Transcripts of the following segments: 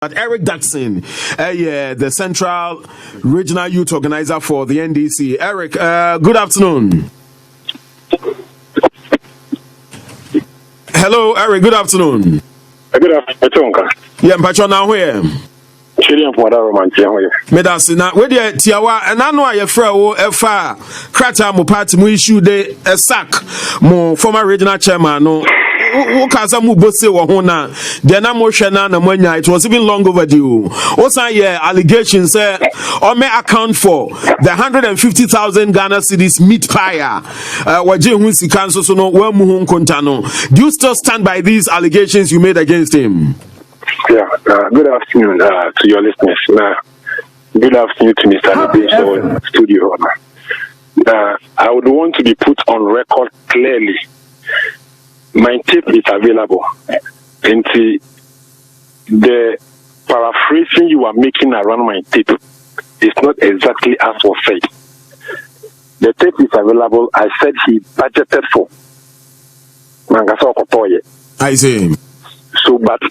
But Eric Jackson, the Central Regional Youth Organizer for the NDC. Eric, good afternoon. Hello, Eric, good afternoon. Good afternoon. Yeah, Mpacho now where? Medasi na we dey tiawa na no ayefra wo efa krata mo party mo issue de sack mo former regional chairman no wo kaza mu bose wo ho na de na mo hwe na mo anya it was even long overdue. Also allegations say or may account for the 150,000 Ghana cedis meat pie waje hu sika so no wa mu hu nkonta no. Do you still stand by these allegations you made against him? Yeah, good afternoon to your listeners. Good afternoon to Mr. Nibeso in studio. I would want to be put on record clearly. My tape is available. And the paraphrasing you are making around my tape is not exactly as was said. The tape is available. I said he budgeted for Mangaso Kotoye. I see. So, but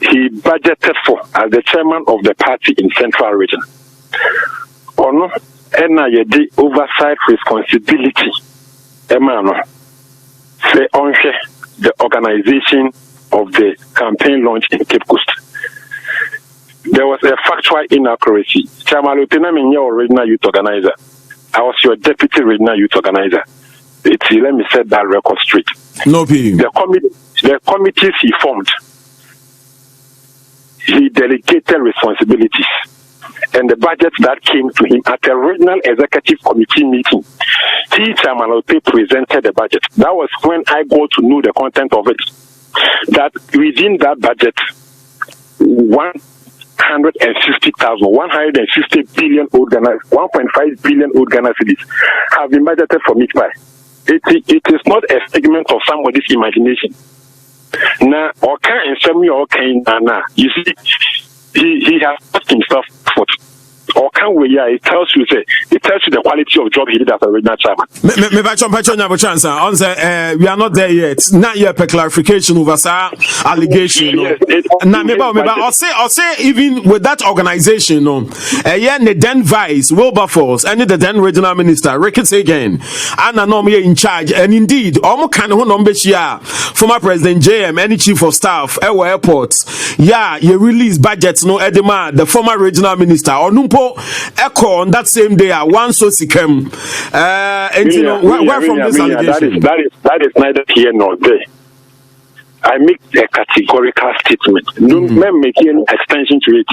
he budgeted for as the chairman of the party in Central Region. Ono the oversight responsibility. Emano say on the organization of the campaign launch in Cape Coast. There was a factual inaccuracy. Chairman Lieutenant Minya, regional youth organizer. I was your deputy regional youth organizer. Let me set that record straight. No problem. The committees he formed, he delegated responsibilities, and the budget that came to him at a regional executive committee meeting, Chairman Allotey presented the budget. That was when I got to know the content of it. That within that budget, 150 billion old Ghana, 1.5 billion old Ghana cedis have been budgeted for meat pie. It is not a figment of somebody's imagination. Now, you see, he has put himself forth. It tells you the quality of job he did as a regional chairman. We are not there yet. Not yet a clarification over allegation. I'll say even with that organization, the then vice Wilberforce and the then regional minister Ricketts again, and in charge, and indeed, former President JM, any chief of staff, airports, you release budgets, Edema, the former regional minister, or echo on that same day one so sikem where from this allegation? That is neither here nor there. I make a categorical statement. Don't make any extension to it.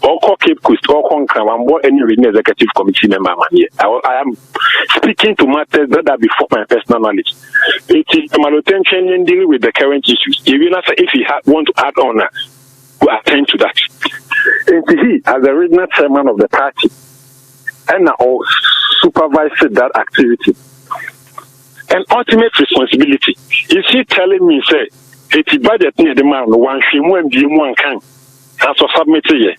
Or Cape Coast or any regional executive committee member. I am speaking to matters that are before my personal knowledge. It is my attention in dealing with the current issues. Even if he want to add on, to attend to that. And he, as the regional chairman of the party, and now supervised that activity. And ultimate responsibility is he telling me, say, it's budget near the man, one can, as a submitted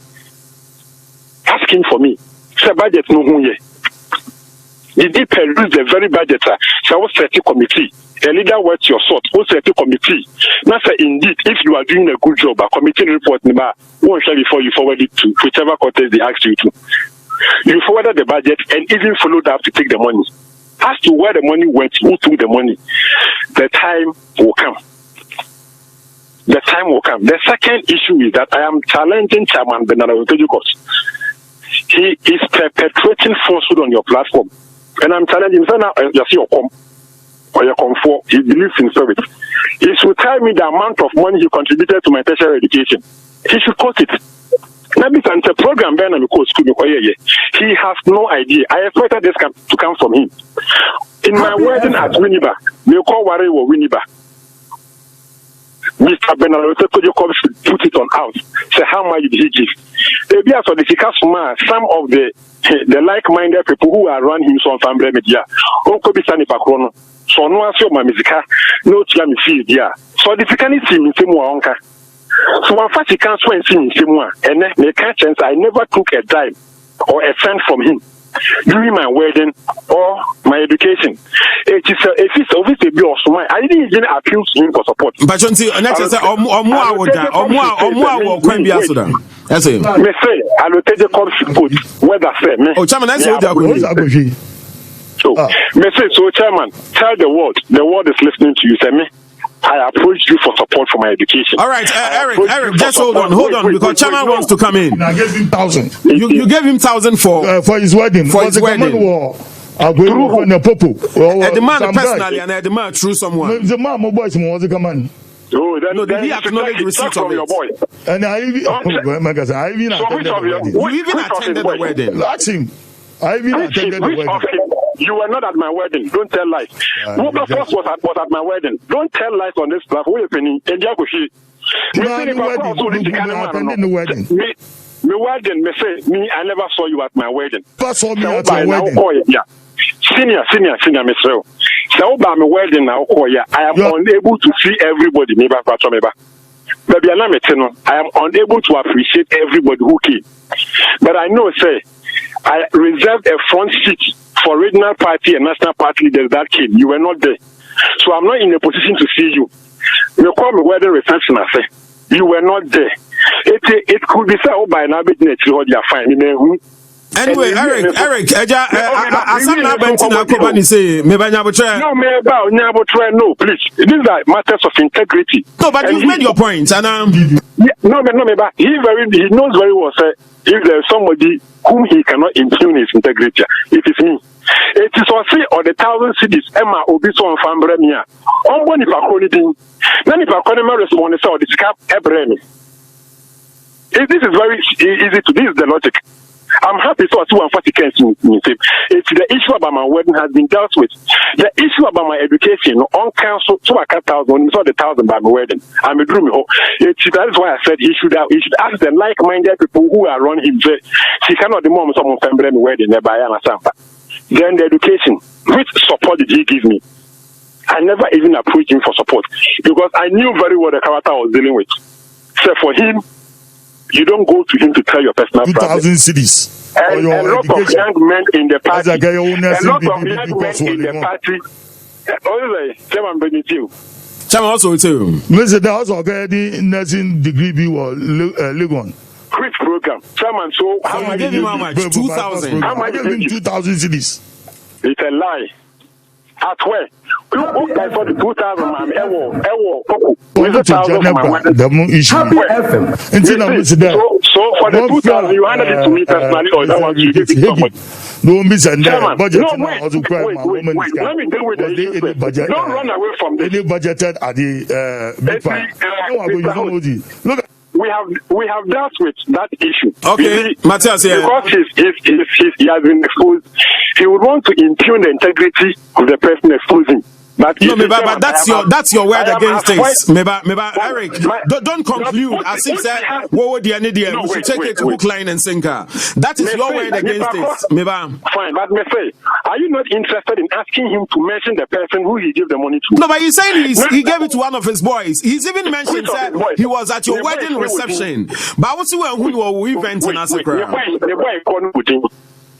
asking for me, say budget no one ye. Did he peruse the very budget, so I was set a committee. A leader works your sort, also a committee. Now, say indeed, if you are doing a good job, a committee report won't share before you forward it to whichever contest they ask you to. You forwarded the budget and even followed up to take the money. As to where the money went, who took the money, the time will come. The time will come. The second issue is that I am challenging Chairman Allotey Jacobs. He is perpetrating falsehood on your platform. And I'm challenging him, so now you see your or your comfort, he believes in service. He should tell me the amount of money he contributed to my tertiary education. He should quote it. Maybe it's a program he has no idea. I expected this to come from him. In my wedding at Winneba, we call Wari or Winneba. Mr. Allotey Jacobs put it on out. Say, how much did he give? Maybe as for the some of the like-minded people who are running him on family media, Uncle Bisani Pakrono. So no answer my musica, no chami see dia. So the can see me same onka. So one fact he can't swear see me same one. And make a chance I never took a dime or a cent from him. during my wedding or my education. If it's obviously be also mine, I didn't even appeal to him for support. But you see, next is Omwa can be answered. That's it. Me say, Allotey Jacobs put whether say me. Oh, Chairman, that's what so, me say, so Chairman, tell the world is listening to you. Say me, I approached you for support for my education. All right, Eric, just hold on, because Chairman wants to come in. I gave him 1,000. You gave him 1,000 for his wedding. For his wedding. I'll go to the popo. The man personally and the man through someone. The man, my boys, was a command. Oh, no, did he acknowledge the receipt from your boy? And I even attended the wedding. You even attended the wedding. Ask him. I even attended the wedding. You were not at my wedding. Don't tell lies. Whoever first was at my wedding. Don't tell lies on this platform. Wait a penny. And you attended the wedding. Me wedding, me say, me, I never saw you at my wedding. First saw me at your wedding. Yeah. Senior, me say. So by my wedding now, I am unable to see everybody. Maybe I am unable to appreciate everybody who came. But I know, say, I reserved a front seat for regional party and national party leaders that came. You were not there. So I'm not in a position to see you. You call me wedding reception, I say. You were not there. It could be said, by now, but you are fine. Anyway, Eric, no, please. These are matters of integrity. No, but you've made your point, and he knows very well, sir, if there's somebody whom he cannot impugn his integrity, it is me. It is also or the 1,000 cities Emma Obiso and Fambremia. On one if I call it in, then if I call him a response, or the scap Ebremi. This is very easy to, this is the logic. I'm happy to 240 cents. It's the issue about my wedding has been dealt with. The issue about my education on council, so I cut 1,000, saw the 1,000 by my wedding. I'm a dream. That is why I said he should ask the like-minded people who are around him. She cannot the moment someone family wedding nearby and Sampa. Then the education, which support did he give me? I never even approached him for support because I knew very well the character I was dealing with. So for him, you don't go to him to tell your personal 2,000 cities. And a lot of young men in the party. A lot of young men in the party. Chairman also too. Mr. There was already nursing degree B or Legon. Which program? Chairman, so how much? 2,000. How much? 2,000 cities. It's a lie. At where? Who guys for the 2,000 man? So for the 2,000, you handed it to me personally, or that one you give it to somebody. Don't be sending budget. Wait. Let me deal with the issue. Don't run away from this. Any budgeted at the big part. Look. We have dealt with that issue. Okay, Matthias, because he has been exposed, he would want to impugn the integrity of the person exposing. But that's your word against this. Eric, don't conclude as if say what the idea. We should take it to hook, line, and sinker. That is your word against this. Fine, but me say, are you not interested in asking him to mention the person who he gave the money to? No, but he's saying he gave it to one of his boys. He's even mentioned that he was at your wedding reception. But I was who event in Asakra.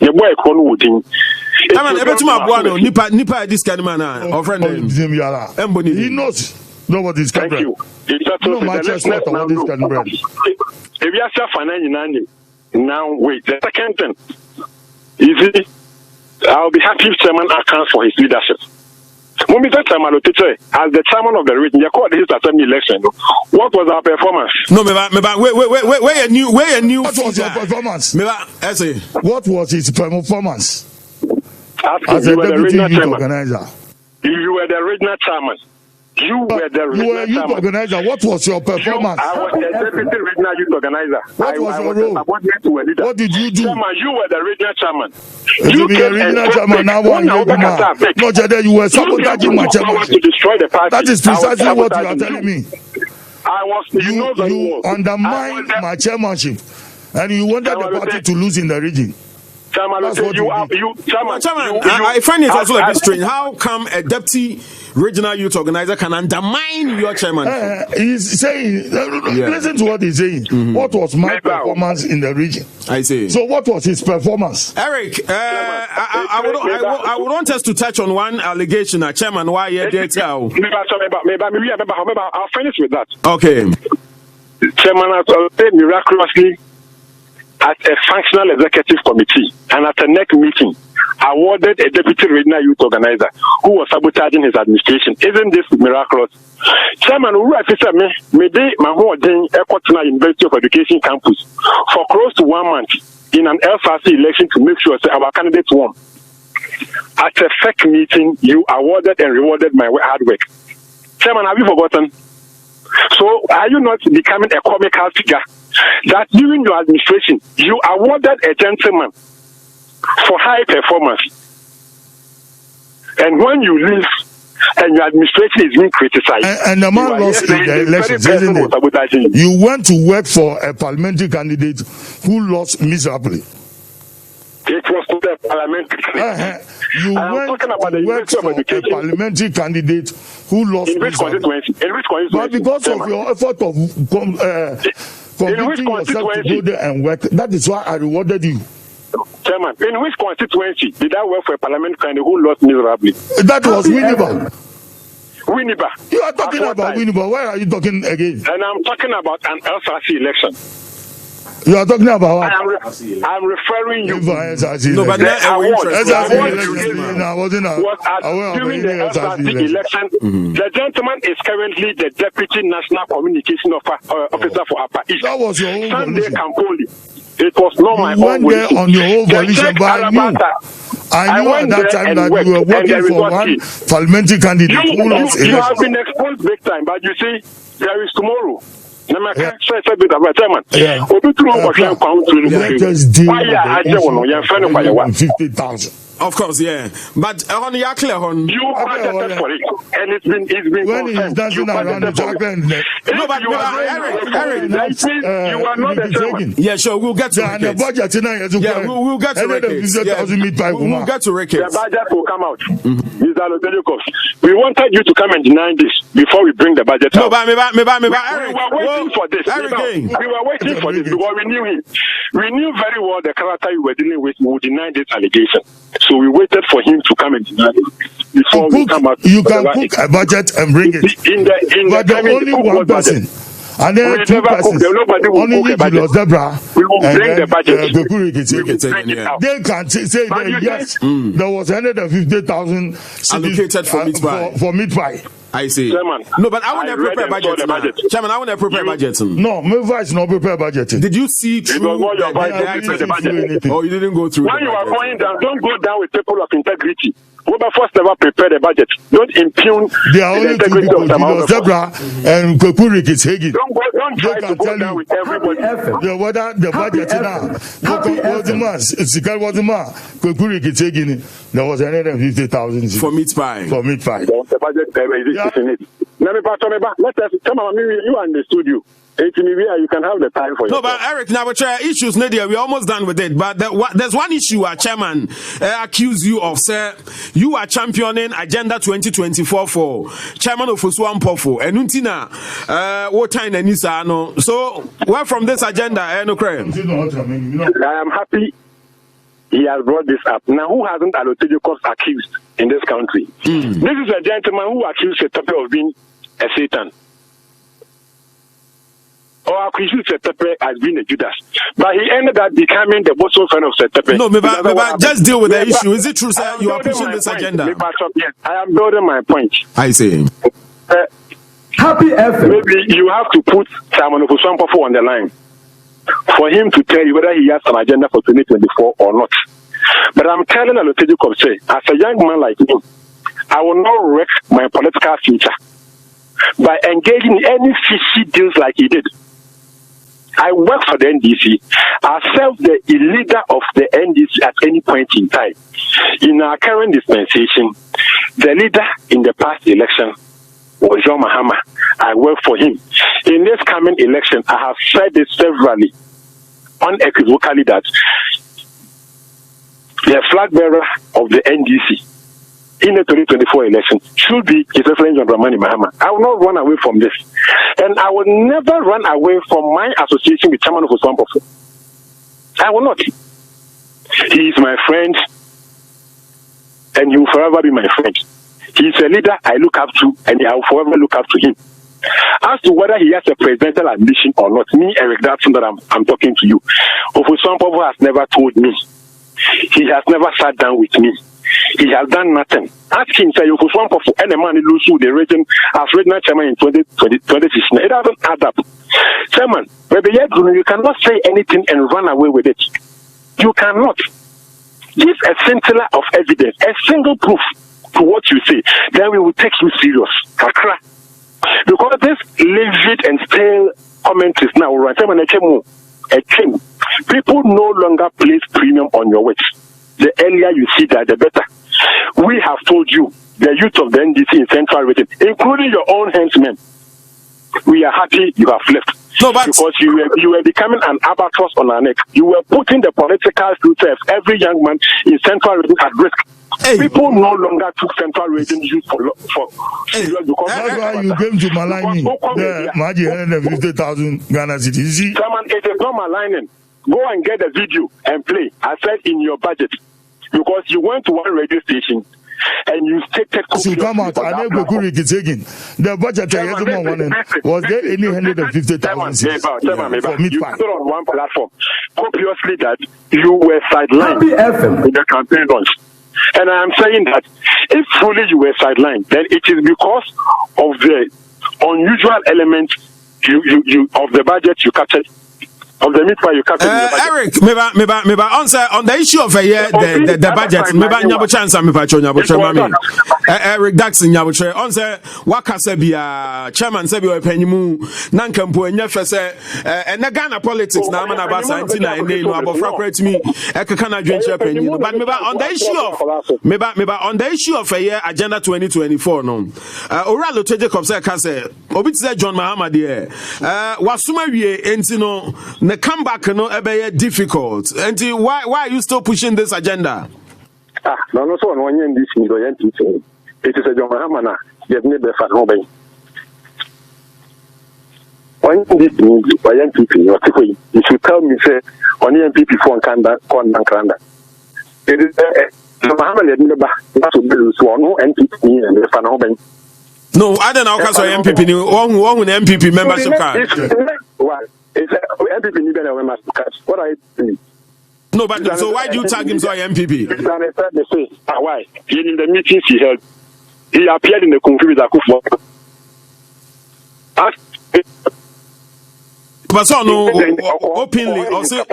The boy Conwooding. I mean, Nipa, this kind of man, or friend, he knows nobody's Thank you. No, Manchester, if you are suffering, now wait. The second thing, easy. I'll be happy if Chairman accounts for his leadership. When we talk to Allotey, as the chairman of the region, you called this assembly election. What was our performance? No, wait a new. What was your performance? What was his performance? As a deputy youth organizer. You were the regional chairman. You were the regional youth organizer. What was your performance? I was the deputy regional youth organizer. What was your role? What did you do? Chairman, you were the regional chairman. You were the regional chairman. Now you were sabotaging my chairmanship. That is precisely what you are telling me. You undermined my chairmanship, and you wanted the party to lose in the region. Chairman, I find it also a bit strange. How come a deputy regional youth organizer can undermine your chairman? He's saying, listen to what he's saying. What was my performance in the region? I see. So what was his performance? Eric, I would want us to touch on one allegation, Chairman, why you did tell. Maybe I'll finish with that. Okay. Chairman has said miraculously at a functional executive committee and at a NEC meeting awarded a deputy regional youth organizer who was sabotaging his administration. Isn't this miraculous? Chairman, who I said me day my whole day Ekotana University of Education campus for close to 1 month in an LSRC election to make sure that our candidates won. At a fake meeting, you awarded and rewarded my hard work. Chairman, have you forgotten? So are you not becoming a comical figure that during your administration you awarded a gentleman for high performance, and when you leave and your administration is being criticized, and the man lost in the elections, isn't it? You went to work for a parliamentary candidate who lost miserably. It was to the parliamentary candidate. You went to work for a parliamentary candidate who lost in which constituency? But because of your effort of convincing yourself to go there and work, that is why I rewarded you. Chairman, in which constituency did I work for a parliamentary candidate who lost miserably? That was Winneba. Winneba. You are talking about Winneba. Why are you talking again? And I'm talking about an LSRC election. You are talking about what? I'm referring you. No, but during the LSRC election, the gentleman is currently the deputy national communication officer for Upper East. That was your own Sunday Campoli. It was not my own way. On your own volition, but I knew at that time that you were working for one parliamentary candidate who lost election. You have been exposed big time, but you see, there is tomorrow. Let us deal with the 50,000. Of course, yeah. But on your clear on you budgeted for it, and it's been when he's dancing around the chocolate. No, but you are Eric, you are not the chairman. Yeah, sure, we'll get to the budget tonight. Yeah, we'll get to records. We'll get to records. The budget will come out. Mr. Allotey Jacobs, we wanted you to come and deny this before we bring the budget out. No, but Eric, we were waiting for this. We were waiting for this because we knew him. We knew very well the character you were dealing with would deny this allegation. So we waited for him to come and deny it before we come out. You can cook a budget and bring it. But the only one person. And then two persons. Only you, Julius Debra. We will bring the budget. They can say that yes, there was 150,000 allocated for meat pie. I see. Chairman, no, but I want to prepare budget. Chairman, I want to prepare budget. No, Meva is not prepare budget. Did you see through the budget? Oh, you didn't go through. When you are going down, don't go down with people of integrity. Wilberforce never prepare the budget. Don't impugn the integrity of Julius Debra and Kwekurik is Hagin. Don't try to go down with everybody. The budget now. Kwekurik is Hagin. There was 150,000 for meat pie. For meat pie. The budget is in it. Let us come on, you are in the studio. You can have the time for no, but Eric, now issues, Nadia, we're almost done with it. But there's one issue our chairman accused you of, sir. You are championing Agenda 2024 for chairman of Osuan Pofo. And Untina, what time and no. So, where from this agenda? No crime. I am happy he has brought this up. Now, who hasn't Allotey Jacobs accused in this country? This is a gentleman who accused Setepe of being a Satan. Or accused Setepe as being a Judas. But he ended up becoming the bosom friend of Setepe. No, but just deal with the issue. Is it true, sir? You are pushing this agenda? Yes, I am building my point. I see. Happy FM. Maybe you have to put Simon Ofosuan Pofo on the line for him to tell you whether he has an agenda for 2024 or not. But I'm telling Allotey Jacobs, say, as a young man like me, I will not wreck my political future by engaging in any fishy deals like he did. I work for the NDC. I serve the leader of the NDC at any point in time. In our current dispensation, the leader in the past election was John Mahama. I work for him. In this coming election, I have said this severally, unequivocally, that the flag bearer of the NDC in the 2024 election should be His Excellency John Dramani Mahama. I will not run away from this. And I will never run away from my association with Chairman of Oswampofo. I will not. He is my friend, and he will forever be my friend. He is a leader I look up to, and I will forever look up to him. As to whether he has a presidential ambition or not, me, Eric, that's that I'm talking to you. Oswampofo has never told me. He has never sat down with me. He has done nothing. Ask him, say, Oswampofo, and the man who lose the region as regional chairman in 2016. It doesn't add up. Chairman, you cannot say anything and run away with it. You cannot. Give a scintilla of evidence, a single proof to what you say. Then we will take you serious. Kakra. Because this livid and stale comment is now right. People no longer place premium on your words. The earlier you see that, the better. We have told you, the youth of the NDC in Central Region, including your own henchmen, we are happy you have left. No, but because you were becoming an albatross on our neck. You were putting the political future of every young man in Central Region at risk. Hey. People no longer took Central Region use for because that's why you came to Malini. The Maji 150,000 Ghana cities. Someone, it is not maligning. Go and get the video and play. I said in your budget. Because you went to one radio station and you stated to come out and then taking the budget was there any 150,000 for you stood on one platform obviously that you were sidelined in the campaign launch. And I am saying that if truly you were sidelined, then it is because of the unusual element you of the budget you captured. Of the meat you captured. Eric, maybe answer on the issue of the budget. Maybe nyabo chance nyabo Eric Daxon nyabo answer wakasa bia chairman say bi opanimu na nkampo enya fese na Ghana politics na amana basa ntina ene no abofra kwatimi ekeka na dwenche panyin. But maybe on the issue of agenda 2024 no. Allotey Jacobs say obi say John Mahama de wasuma wie enti no the comeback no ebe difficult. And why are you still pushing this agenda? No, so no NDC it is a John Mahama na get me be fa no be. When this by NPP, you should tell me say on NPP for Kanda. It is Mahama let me ba that will be so no NPP and fa no be. No, I don't know because MPP ni one MPP membership card. It's MPP need better when what are you doing? No, but so why do you tag him so MPP? Why? In the meetings he held, he appeared in the country with Akufo. But so no openly also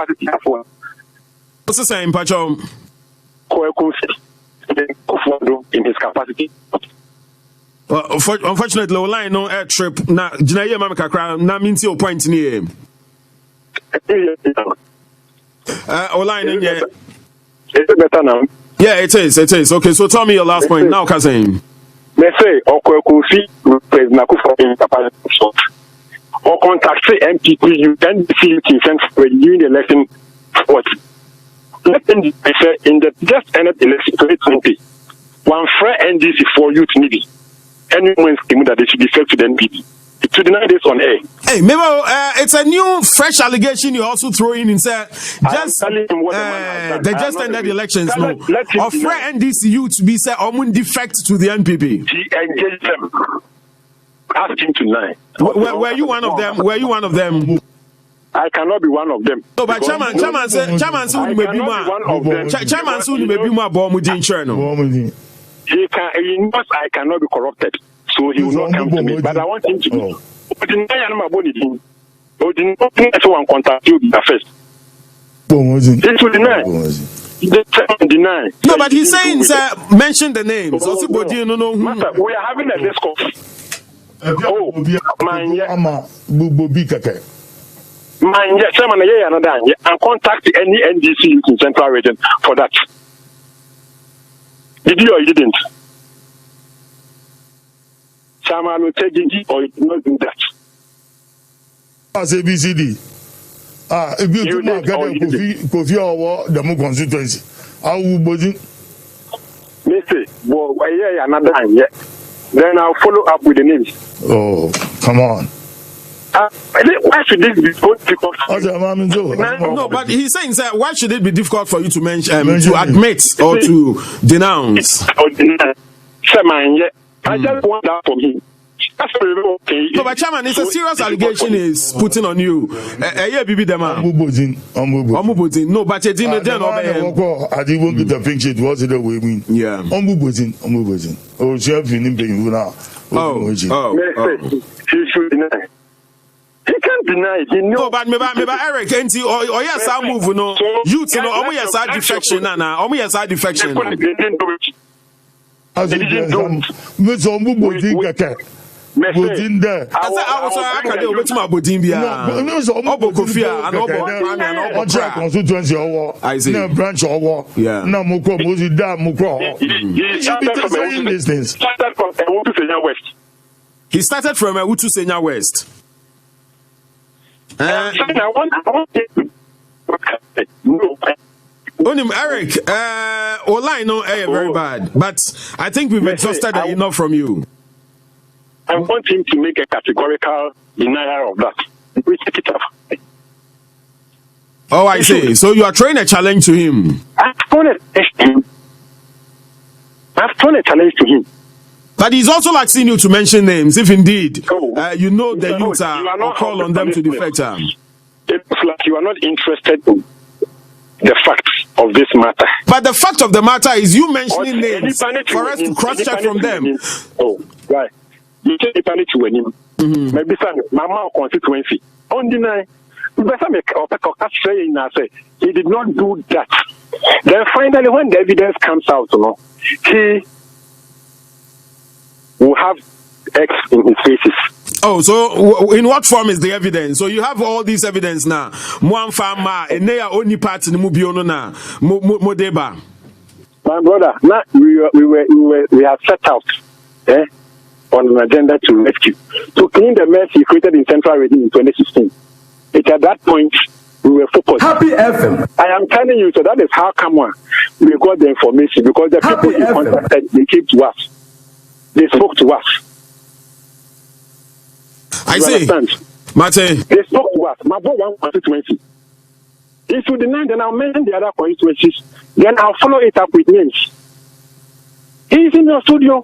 saying Pacho in his capacity. Unfortunately, line no air trip. Na Jinaye Mamaka Crown, na minti o point near. Line in yeah. Is it better now? Yeah, it is. Okay, so tell me your last point now, cousin. They say, Okokufi, President Akufo in capacity. Or contact MPP, you can see it in sense when you in the election. What? Let them say in the just ended election 2020, one fair NDC for youth needy. Anyone scheme that they should be fed to the NPP. To deny this on air. Hey, maybe it's a new fresh allegation you also throw in and say just they just ended the elections. No, of fair NDC youth to be said omun defect to the NPP. He engaged them. Ask him to lie. Were you one of them? Were you one of them? I cannot be one of them. No, but chairman soon may be one of them. Chairman soon may be more bomudin channel. He knows I cannot be corrupted, so he will not come to me. But I want him to do. Contact you first. It will deny. No, but he's saying, sir, mention the names. We are having a discourse. And contact any NDC in Central Region for that. Did you or you didn't? Chairman will take it or you did not do that. As ABCD. If you do not get a Kofi or the more constituency. Mister, well, yeah, another time, yeah. Then I'll follow up with the names. Oh, come on. Why should this be so difficult? No, but he's saying that why should it be difficult for you to mention, to admit or to denounce? I just want that from him. No, but Chairman, it's a serious allegation is putting on you. Yeah, Bibi Dema. No, but it's in the den of I didn't get the picture. It was the way we. Yeah. Ombubozin. Oh, Chef, you need now. Oh. He should deny. He can't deny it. No, but maybe Eric, and or yes, I move. No, you to know. Omo yes, side defection, Nana. Omo yes, side defection. As it is, Miss Ombubozin keke. Bodin there. I was actually over to my Bodin Bia. Obo Kofia and Obo Prime and Obo Track constituency or I see. No branch or war. Yeah. No Moko Mozi da Moko. He should be saying these things. He started from Utu Senya West. Eric, online no very bad, but I think we've exhausted enough from you. I want him to make a categorical denial of that. We take it up. Oh, I see. So you are throwing a challenge to him. I've thrown a challenge to him. But he's also like seeing you to mention names, if indeed you know the youth or call on them to defect him. It's like you are not interested in the facts of this matter. But the fact of the matter is you mentioning names for us to cross-check from them. Oh, right. You take the panic to him. Maybe Mama constituency. Undeny. He did not do that. Then finally, when the evidence comes out, he will have X in his faces. Oh, so in what form is the evidence? So you have all this evidence now. My brother, now we have set out on an agenda to rescue, to clean the mess he created in Central Region in 2016. At that point, we were focused. Happy FM. I am telling you, so that is how come we got the information, because the people he contacted, they came to us. They spoke to us. I see. Mate. They spoke to us. My boy, one constituency. If you deny, then I'll mention the other constituencies. Then I'll follow it up with names. He's in your studio.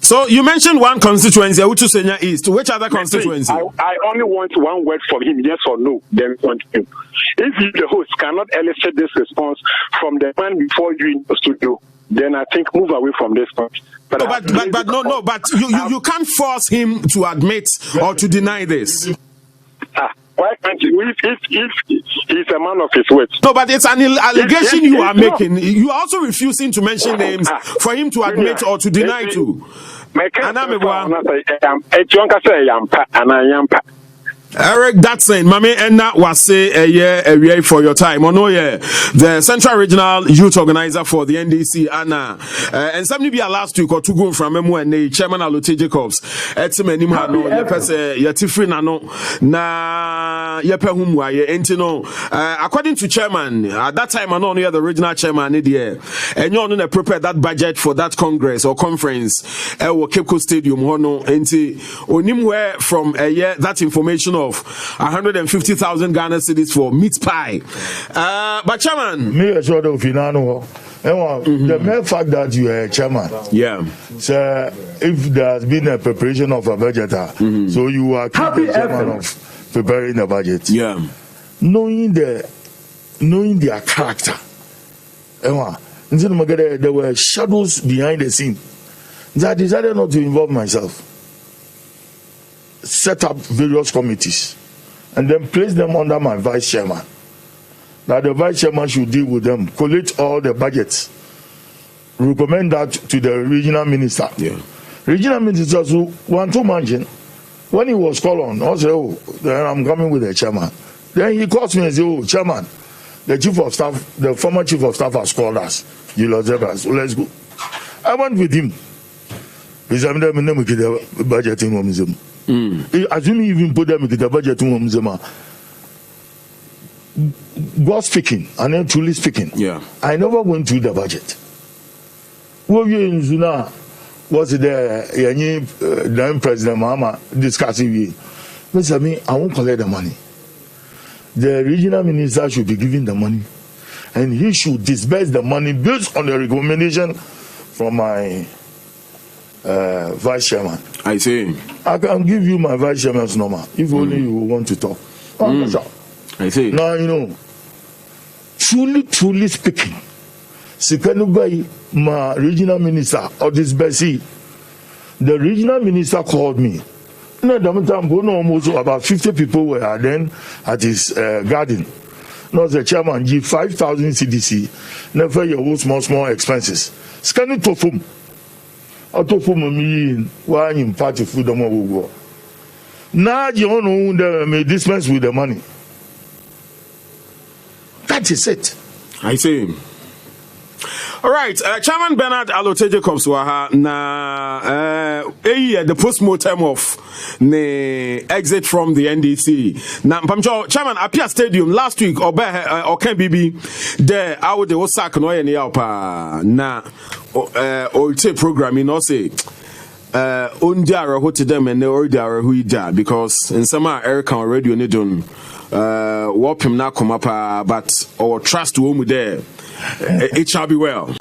So you mentioned one constituency, Utu Senya East. Which other constituency? I only want one word from him, yes or no. Then continue. If you, the host, cannot elicit this response from the man before you in the studio, then I think move away from this point. But you can't force him to admit or to deny this. Why can't you? If he's a man of his words. No, but it's an allegation you are making. You are also refusing to mention names for him to admit or to deny to. Eric, that's saying, Mami Enna was say a year for your time. Oh no, yeah, the Central Regional Youth Organizer for the NDC, Anna, and somebody be last week or two go from Memo and the Chairman Allotey Jacobs. It's many man no, Yatifri nano na yepehumwa ye entino. According to Chairman, at that time I know the original Chairman idea, and you know prepared that budget for that Congress or conference. Cape Coast Stadium, hono enti onimwe from a year that information of 150,000 Ghana cedis for meat pie. But Chairman, me a sort of finano. The mere fact that you are a chairman, so if there has been a preparation of a budget, so you are chairman of preparing a budget, knowing their character, there were shadows behind the scene. I decided not to involve myself. Set up various committees and then place them under my vice chairman. Now the vice chairman should deal with them, collate all the budgets, recommend that to the regional minister. Regional minister also want to imagine when he was called on, I said, oh, then I'm coming with the chairman. Then he calls me and says, oh, chairman, the chief of staff, the former chief of staff has called us. So let's go. I went with him. He said, budgeting. Assuming even put them in the budget to God speaking, and then truly speaking. Yeah. I never went through the budget. What you in Zuna was the then President Mahama discussing with Mr. Me, I won't collect the money. The regional minister should be giving the money, and he should disburse the money based on the recommendation from my vice chairman. I see. I can give you my vice chairman's number if only you want to talk. I see. Now, you know, truly speaking, Sikanubai, my regional minister, or this Bessie, the regional minister called me. No, almost about 50 people were then at his garden. Now the chairman give 5,000 CDC, never your small expenses. Scan it to whom? Out of whom why in party food the more. Now you don't know may dispense with the money. That is it. I see. All right, Chairman Bernard Allotey Jacobs waha na the post-mortem of the exit from the NDC. Na mpamcho Chairman Apia Stadium last week or can BB there I would the sack no any pa na Allotey programming no say Undiara who to them and they already are who da because in some Eric on radio ne don wop him na come up but our trust woman there. It shall be well.